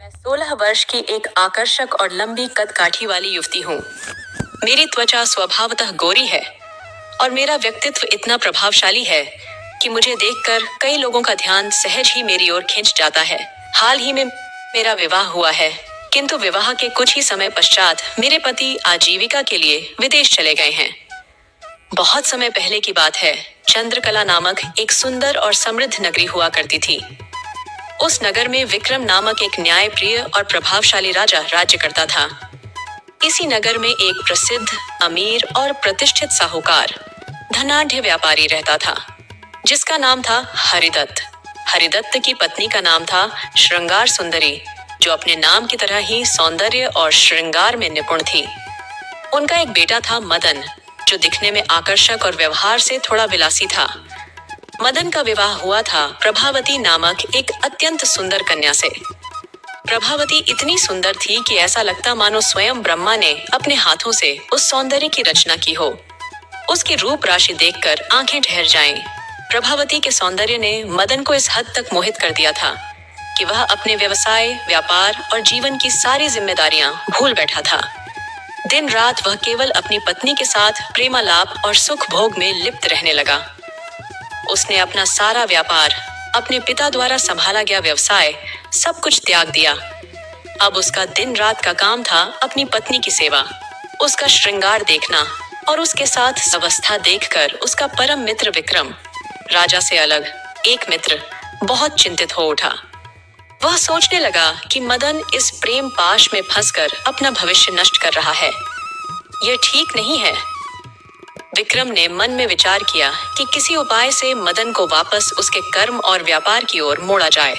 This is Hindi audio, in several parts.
मैं 16 वर्ष की एक आकर्षक और लंबी कद काठी वाली युवती हूँ। मेरी त्वचा स्वभावतः गोरी है और मेरा व्यक्तित्व इतना प्रभावशाली है कि मुझे देखकर कई लोगों का ध्यान सहज ही मेरी ओर खिंच जाता है। हाल ही में मेरा विवाह हुआ है, किंतु विवाह के कुछ ही समय पश्चात मेरे पति आजीविका के लिए विदेश चले गए हैं। बहुत समय पहले की बात है। चंद्रकला नामक एक सुंदर और समृद्ध नगरी हुआ करती थी। उस नगर में विक्रम नामक एक न्यायप्रिय और प्रभावशाली राजा राज्य करता था। इसी नगर में एक प्रसिद्ध, अमीर और प्रतिष्ठित साहूकार, धनाढ्य व्यापारी रहता था, जिसका नाम था हरिदत्त। हरिदत्त की पत्नी का नाम था श्रृंगार सुंदरी, जो अपने नाम की तरह ही सौंदर्य और श्रृंगार में निपुण थी। उनका एक बेटा था मदन, जो दिखने में आकर्षक और व्यवहार से थोड़ा विलासी था। मदन का विवाह हुआ था प्रभावती नामक एक अत्यंत सुंदर कन्या से। प्रभावती इतनी सुंदर थी कि ऐसा लगता मानो स्वयं ब्रह्मा ने अपने हाथों से उस सौंदर्य की रचना की हो। उसकी रूप राशि देखकर आंखें ठहर जाएं। प्रभावती के सौंदर्य ने मदन को इस हद तक मोहित कर दिया था कि वह अपने व्यवसाय, व्यापार और जीवन की सारी जिम्मेदारियां भूल बैठा था। दिन रात वह केवल अपनी पत्नी के साथ प्रेमालाप और सुख भोग में लिप्त रहने लगा। उसने अपना सारा व्यापार, अपने पिता द्वारा संभाला गया व्यवसाय, सब कुछ त्याग दिया। अब उसका दिन रात का काम था अपनी पत्नी की सेवा, उसका श्रृंगार देखना और उसके साथ अवस्था देखकर उसका परम मित्र विक्रम, राजा से अलग एक मित्र, बहुत चिंतित हो उठा। वह सोचने लगा कि मदन इस प्रेम पाश में फंसकर अपना भविष्य नष्ट कर रहा है। यह ठीक नहीं है। विक्रम ने मन में विचार किया कि किसी उपाय से मदन को वापस उसके कर्म और व्यापार की ओर मोड़ा जाए।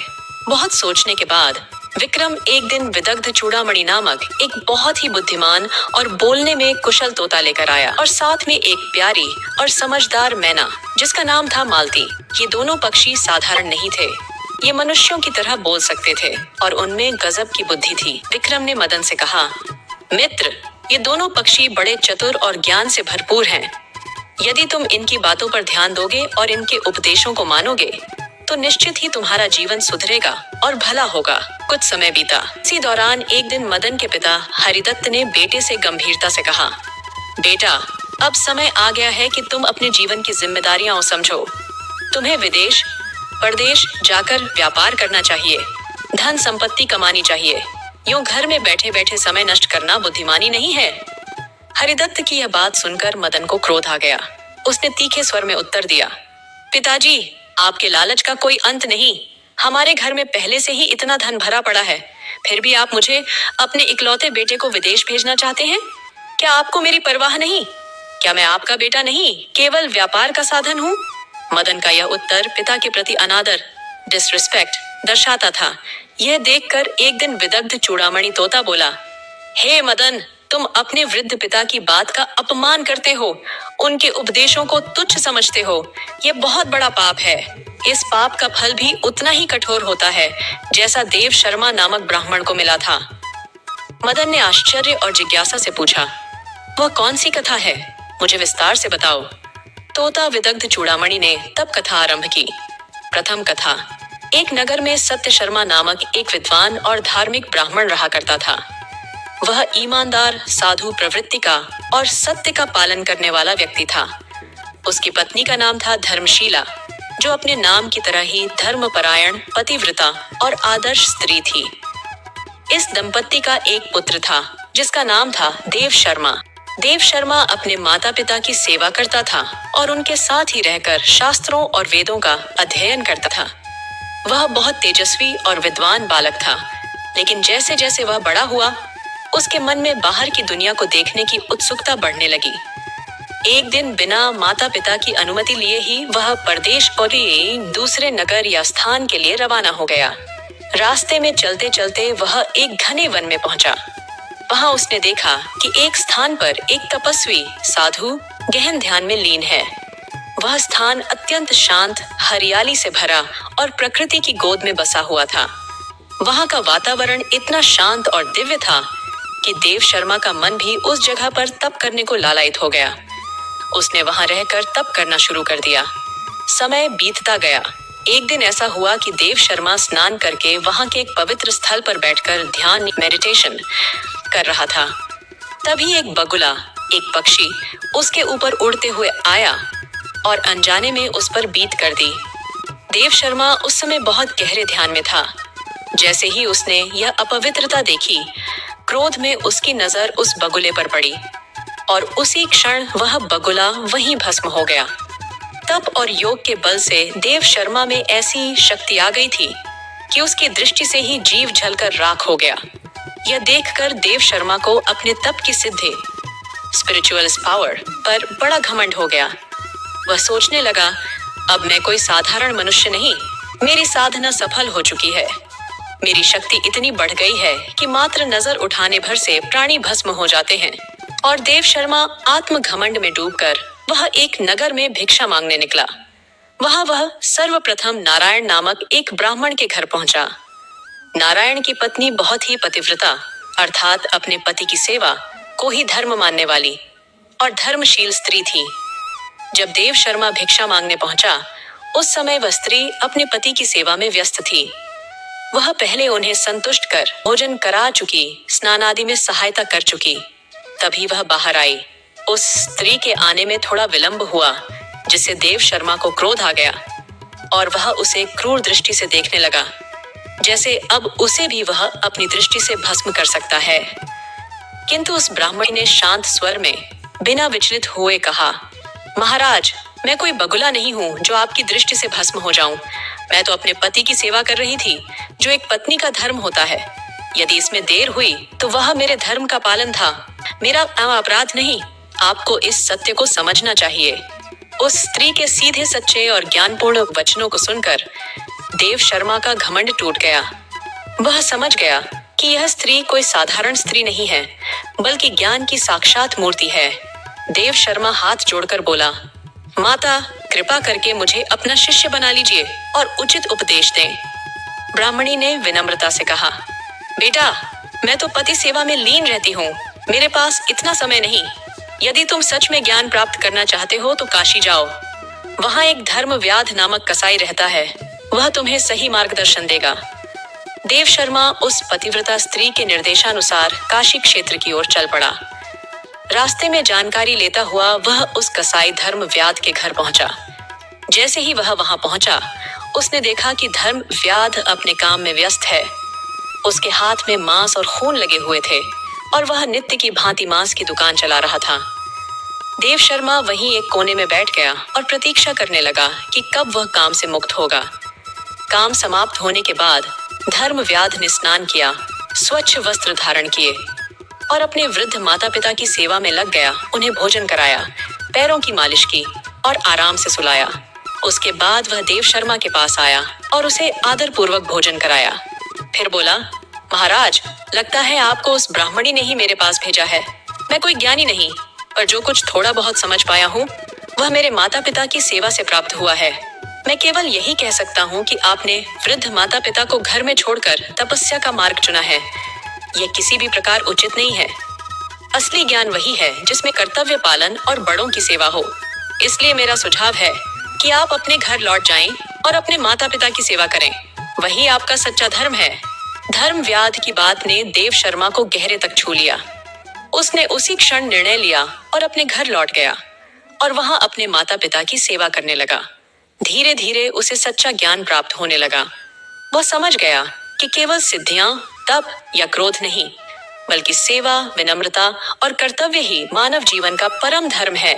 बहुत सोचने के बाद विक्रम एक दिन विदग्ध चूड़ामणि नामक एक बहुत ही बुद्धिमान और बोलने में कुशल तोता लेकर आया और साथ में एक प्यारी और समझदार मैना, जिसका नाम था मालती। ये दोनों पक्षी साधारण नहीं थे। ये मनुष्यों की तरह बोल सकते थे और उनमें गजब की बुद्धि थी। विक्रम ने मदन से कहा, मित्र, ये दोनों पक्षी बड़े चतुर और ज्ञान से भरपूर हैं। यदि तुम इनकी बातों पर ध्यान दोगे और इनके उपदेशों को मानोगे, तो निश्चित ही तुम्हारा जीवन सुधरेगा और भला होगा। कुछ समय बीता। इसी दौरान एक दिन मदन के पिता हरिदत्त ने बेटे से गंभीरता से कहा, बेटा, अब समय आ गया है कि तुम अपने जीवन की जिम्मेदारियां समझो। तुम्हें विदेश, परदेश जाकर व्यापार करना चाहिए, धन संपत्ति कमानी चाहिए। यूं घर में बैठे बैठे समय नष्ट करना बुद्धिमानी नहीं है। हरिदत्त की यह बात सुनकर मदन को क्रोध आ गया। उसने तीखे स्वर में उत्तर दिया, पिताजी, आपके लालच का कोई अंत नहीं। हमारे घर में पहले से ही इतना धन भरा पड़ा है, फिर भी आप मुझे अपने इकलौते बेटे को विदेश भेजना चाहते हैं। क्या आपको मेरी परवाह नहीं? क्या मैं आपका बेटा नहीं, केवल व्यापार का साधन हूँ? मदन का यह उत्तर पिता के प्रति अनादर, डिसरिस्पेक्ट दर्शाता था। यह देखकर एक दिन विदग्ध चूड़ामणि तोता बोला, हे मदन, तुम अपने वृद्ध पिता की बात का अपमान करते हो, उनके उपदेशों को तुच्छ समझते हो। यह बहुत बड़ा पाप है। इस पाप का फल भी उतना ही कठोर होता है जैसा देव शर्मा नामक ब्राह्मण को मिला था। मदन ने आश्चर्य और जिज्ञासा से पूछा, वह कौन सी कथा है? मुझे विस्तार से बताओ। तोता विदग्ध चूड़ामणि ने तब कथा आरंभ की। प्रथम कथा। एक नगर में सत्य शर्मा नामक एक विद्वान और धार्मिक ब्राह्मण रहा करता था। वह ईमानदार, साधु प्रवृत्ति का और सत्य का पालन करने वाला व्यक्ति था। उसकी पत्नी का नाम था धर्मशीला, जो अपने नाम की तरह ही धर्मपरायण, पतिव्रता और आदर्श स्त्री थी। इस दंपत्ति का एक पुत्र था, जिसका नाम था देव शर्मा। देव शर्मा अपने माता पिता की सेवा करता था और उनके साथ ही रहकर शास्त्रों और वेदों का अध्ययन करता था। वह बहुत तेजस्वी और विद्वान बालक था, लेकिन जैसे जैसे वह बड़ा हुआ, उसके मन में बाहर की दुनिया को देखने की उत्सुकता बढ़ने लगी। एक दिन बिना माता पिता की अनुमति लिए ही वह परदेश और दूसरे नगर या स्थान के लिए रवाना हो गया। रास्ते में चलते चलते वह एक घने वन में पहुंचा। वहां उसने देखा कि एक स्थान पर एक तपस्वी साधु गहन ध्यान में लीन है। वह स्थान अत्यंत शांत, हरियाली से भरा और प्रकृति की गोद में बसा हुआ था। वहां का वातावरण इतना शांत और दिव्य था कि देव शर्मा का मन भी उस जगह पर तप करने को लालायित हो गया। उसने वहां रहकर तप करना शुरू कर दिया। समय बीतता गया। एक दिन ऐसा हुआ कि देव शर्मा स्नान करके वहां के एक पवित्र स्थल पर बैठकर ध्यान मेडिटेशन कर रहा था। तभी एक बगुला, एक पक्षी, उसके ऊपर उड़ते हुए आया और अनजाने में उस पर बीत कर दी। देव शर्मा उस समय बहुत गहरे ध्यान में था। जैसे ही उसने यह अपवित्रता देखी, क्रोध में उसकी नजर उस बगुले पर पड़ी और उसी क्षण वह बगुला वहीं भस्म हो गया। तप और योग के बल से देव शर्मा में ऐसी शक्ति आ गई थी कि उसकी दृष्टि से ही जीव जलकर राख हो गया। यह देखकर देव शर्मा को अपने तप की सिद्धि, स्पिरिचुअल पावर पर बड़ा घमंड हो गया। वह सोचने लगा, अब मैं कोई साधारण मनुष्य नहीं, मेरी साधना सफल हो चुकी है। मेरी शक्ति इतनी बढ़ गई है कि मात्र नजर उठाने भर से प्राणी भस्म हो जाते हैं। और देव शर्मा आत्म घमंड में डूबकर वह एक नगर में भिक्षा मांगने निकला। वहां वह सर्वप्रथम नारायण नामक एक ब्राह्मण के घर पहुंचा। नारायण की पत्नी बहुत ही पतिव्रता, अर्थात अपने पति की सेवा को ही धर्म मानने वाली और धर्मशील स्त्री थी। जब देव शर्मा भिक्षा मांगने पहुंचा, उस समय वह स्त्री अपने पति की सेवा में व्यस्त थी। वह पहले उन्हें संतुष्ट कर भोजन करा चुकी, स्नान आदि में सहायता कर चुकी। तभी वह बाहर आई। उस स्त्री के आने में थोड़ा विलंब हुआ, जिससे देव शर्मा को क्रोध आ गया और वह उसे क्रूर दृष्टि से देखने लगा, जैसे अब उसे भी वह अपनी दृष्टि से भस्म कर सकता है। किंतु उस ब्राह्मणी ने शांत स्वर में बिना विचलित हुए कहा, महाराज, मैं कोई बगुला नहीं हूँ जो आपकी दृष्टि से भस्म हो जाऊं। मैं तो अपने पति की सेवा कर रही थी, जो एक पत्नी का धर्म होता है। यदि इसमें देर हुई तो वह मेरे धर्म का पालन था, मेरा अपराध नहीं। आपको इस सत्य को समझना चाहिए। उस स्त्री के सीधे सच्चे और ज्ञानपूर्ण वचनों को सुनकर देव शर्मा का घमंड टूट गया। वह समझ गया कि यह स्त्री कोई साधारण स्त्री नहीं है, बल्कि ज्ञान की साक्षात मूर्ति है। देव शर्मा हाथ जोड़कर बोला, माता, कृपा करके मुझे अपना शिष्य बना लीजिए और उचित उपदेश दें। ब्राह्मणी ने विनम्रता से कहा, बेटा, मैं तो पति सेवा में लीन रहती हूँ, मेरे पास इतना समय नहीं। यदि तुम सच में ज्ञान प्राप्त करना चाहते हो तो काशी जाओ। वहां एक धर्मव्याध नामक कसाई रहता है, वह तुम्हें सही मार्गदर्शन देगा। देव शर्मा उस पतिव्रता स्त्री के निर्देशानुसार काशी क्षेत्र की ओर चल पड़ा। रास्ते में जानकारी लेता हुआ वह उस कसाई धर्मव्याध के घर पहुंचा। जैसे ही वह वहां पहुंचा, उसने देखा कि धर्मव्याध अपने काम में व्यस्त है। उसके हाथ में मांस और खून लगे हुए थे और वह नित्य की भांति मांस की दुकान चला रहा था। देव शर्मा वहीं एक कोने में बैठ गया और प्रतीक्षा करने लगा कि कब वह काम से मुक्त होगा। काम समाप्त होने के बाद धर्मव्याध ने स्नान किया, स्वच्छ वस्त्र धारण किए और अपने वृद्ध माता पिता की सेवा में लग गया। उन्हें भोजन कराया, पैरों की मालिश की और आराम से सुलाया। उसके बाद वह देव शर्मा के पास आया और उसे आदर पूर्वक भोजन कराया। फिर बोला, महाराज, लगता है आपको उस ब्राह्मणी ने ही मेरे पास भेजा है। मैं कोई ज्ञानी नहीं, पर जो कुछ थोड़ा बहुत समझ पाया हूँ वह मेरे माता पिता की सेवा से प्राप्त हुआ है। मैं केवल यही कह सकता हूँ कि आपने वृद्ध माता पिता को घर में छोड़कर तपस्या का मार्ग चुना है। यह किसी भी प्रकार उचित नहीं है। असली ज्ञान वही है जिसमें कर्तव्य पालन और बड़ों की सेवा हो। इसलिए मेरा सुझाव है कि आप अपने घर लौट जाएं और अपने माता पिता की सेवा करें। वही आपका सच्चा धर्म है। धर्मव्याध की बात ने देव शर्मा को गहरे तक छू लिया। उसने उसी क्षण निर्णय लिया और अपने घर लौट गया और वहां अपने माता पिता की सेवा करने लगा। धीरे धीरे उसे सच्चा ज्ञान प्राप्त होने लगा। वह समझ गया कि केवल सिद्धियां, तप या क्रोध नहीं, बल्कि सेवा, विनम्रता और कर्तव्य ही मानव जीवन का परम धर्म है।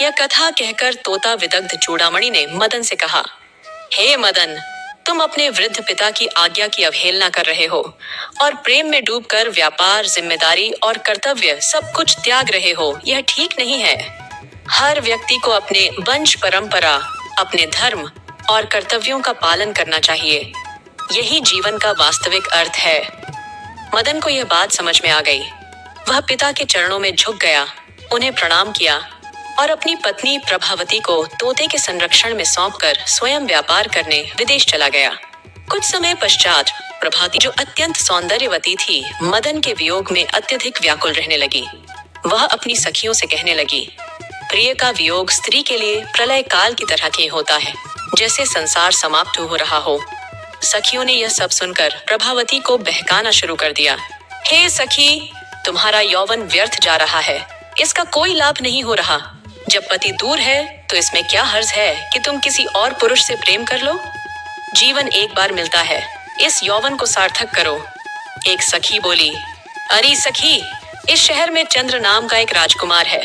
यह कथा कहकर तोता विदग्ध चूड़ामणि ने मदन से कहा, हे मदन, तुम अपने वृद्ध पिता की आज्ञा की अवहेलना कर रहे हो और प्रेम में डूबकर व्यापार, जिम्मेदारी और कर्तव्य सब कुछ त्याग रहे हो। यह ठीक नहीं है। हर व्यक्ति को अपने वंश परंपरा, अपने धर्म और कर्तव्यों का पालन करना चाहिए। यही जीवन का वास्तविक अर्थ है। मदन को यह बात समझ में आ गई। वह पिता के चरणों में झुक गया, उन्हें प्रणाम किया और अपनी पत्नी प्रभावती को तोते के संरक्षण में सौंपकर स्वयं व्यापार करने विदेश चला गया। कुछ समय पश्चात प्रभावती, जो अत्यंत सौंदर्यवती थी, मदन के वियोग में अत्यधिक व्याकुल रहने लगी। वह अपनी सखियों से कहने लगी, प्रिय का वियोग स्त्री के लिए प्रलय काल की तरह के होता है। जैसे संसार समाप्त हो रहा हो। सखियों ने यह सब सुनकर प्रभावती को बहकाना शुरू कर दिया। हे सखी, तुम्हारा यौवन व्यर्थ जा रहा है, इसका कोई लाभ नहीं हो रहा। जब पति दूर है तो इसमें क्या हर्ज है कि तुम किसी और पुरुष से प्रेम कर लो। जीवन एक बार मिलता है, इस यौवन को सार्थक करो। एक सखी बोली, अरे सखी, इस शहर में चंद्र नाम का एक राजकुमार है।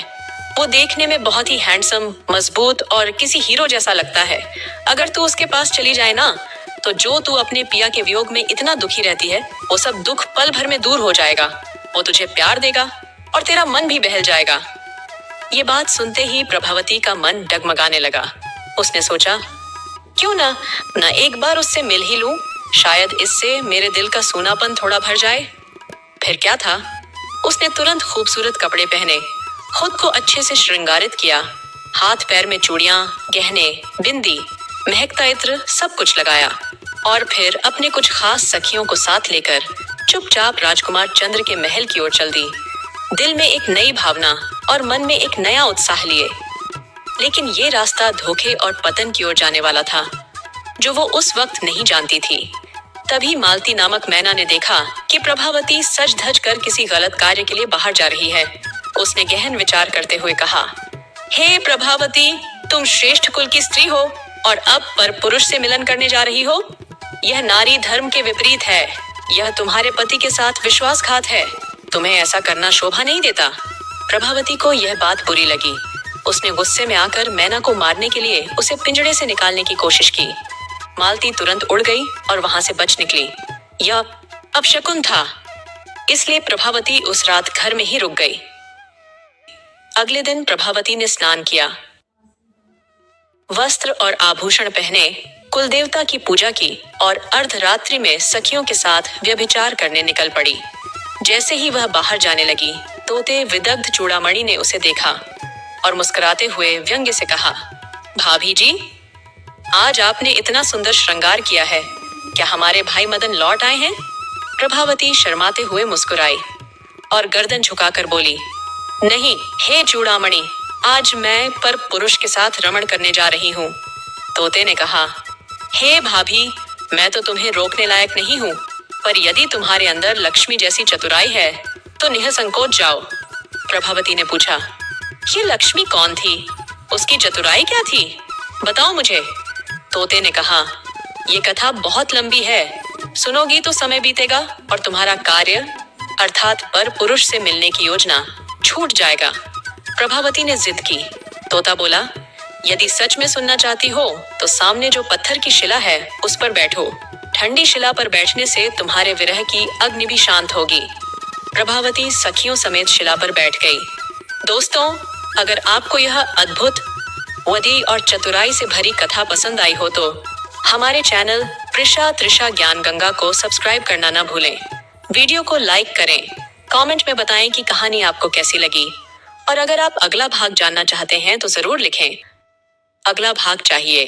वो देखने में बहुत ही हैंडसम, मजबूत और किसी हीरो जैसा लगता है। अगर तू उसके पास चली जाए ना, तो जो तू अपने पिया के वियोग में इतना दुखी रहती है, वो सब दुख पल भर में दूर हो जाएगा। वो तुझे प्यार देगा और तेरा मन भी बहल जाएगा। ये बात सुनते ही प्रभावती का मन डगमगाने लगा। उसने सोचा, क्यों ना एक बार उससे मिल ही लूं, शायद इससे मेरे दिल का सूनापन थोड़ा भर जाए। फिर क्या था, उसने तुरंत खूबसूरत कपड़े पहने, खुद को अच्छे से श्रृंगारित किया, हाथ पैर में चूड़ियां, गहने, बिंदी, महकता इत्र सब कुछ लगाया और फिर अपने कुछ खास सखियों को साथ लेकर चुपचाप राजकुमार चंद्र के महल की ओर चल दी, दिल में एक नई भावना और मन में एक नया उत्साह लिए। लेकिन ये रास्ता धोखे और पतन की ओर जाने वाला था, जो वो उस वक्त नहीं जानती थी। तभी मालती नामक मैना ने देखा कि प्रभावती सज धज कर किसी गलत कार्य के लिए बाहर जा रही है। उसने गहन विचार करते हुए कहा, हे प्रभावती, तुम श्रेष्ठ कुल की स्त्री हो और अब पर पुरुष से मिलन करने जा रही हो। यह नारी धर्म के विपरीत है। यह तुम्हारे पति के साथ विश्वासघात है। तुम्हें ऐसा करना शोभा नहीं देता। प्रभावती को यह बात बुरी लगी। उसने गुस्से में आकर मैना को मारने के लिए उसे पिंजड़े से निकालने की कोशिश की। मालती तुरंत उड़ गई और वहां से बच निकली। यह अपशकुन था, इसलिए प्रभावती उस रात घर में ही रुक गई। अगले दिन प्रभावती ने स्नान किया, वस्त्र और आभूषण पहने, कुलदेवता की पूजा की और अर्धरात्रि में सखियों के साथ व्यभिचार करने निकल पड़ी। जैसे ही वह बाहर जाने लगी, तोते विदग्ध चूड़ामणि ने उसे देखा और मुस्कुराते हुए व्यंग्य से कहा, भाभी जी, आज आपने इतना सुंदर श्रृंगार किया है, क्या हमारे भाई मदन लौट आए हैं? प्रभावती शर्माते हुए मुस्कुराई और गर्दन झुकाकर बोली, नहीं हे चूड़ामणि, आज मैं पर पुरुष के साथ रमण करने जा रही हूँ। तोते ने कहा, हे भाभी, मैं तो तुम्हें रोकने लायक नहीं हूँ, पर यदि तुम्हारे अंदर लक्ष्मी जैसी चतुराई है तो निःसंकोच जाओ। प्रभावती ने पूछा, ये लक्ष्मी कौन थी? उसकी चतुराई क्या थी? बताओ मुझे। तोते ने कहा, ये कथा बहुत लंबी है, सुनोगी तो समय बीतेगा और तुम्हारा कार्य अर्थात पर पुरुष से मिलने की योजना छूट जाएगा। प्रभावती ने जिद की। तोता बोला, यदि सच में सुनना चाहती हो तो सामने जो पत्थर की शिला है उस पर बैठो। ठंडी शिला पर बैठने से तुम्हारे विरह की अग्नि भी शांत होगी। प्रभावती सखियों समेत शिला पर बैठ गई। दोस्तों, अगर आपको यह अद्भुत, वधी और चतुराई से भरी कथा पसंद आई हो तो हमारे चैनल प्रिशा त्रिशा ज्ञान गंगा को सब्सक्राइब करना ना भूलें। वीडियो को लाइक करें, कमेंट में बताएं कि कहानी आपको कैसी लगी और अगर आप अगला भाग जानना चाहते हैं तो जरूर लिखें। अगला भाग चाहिए।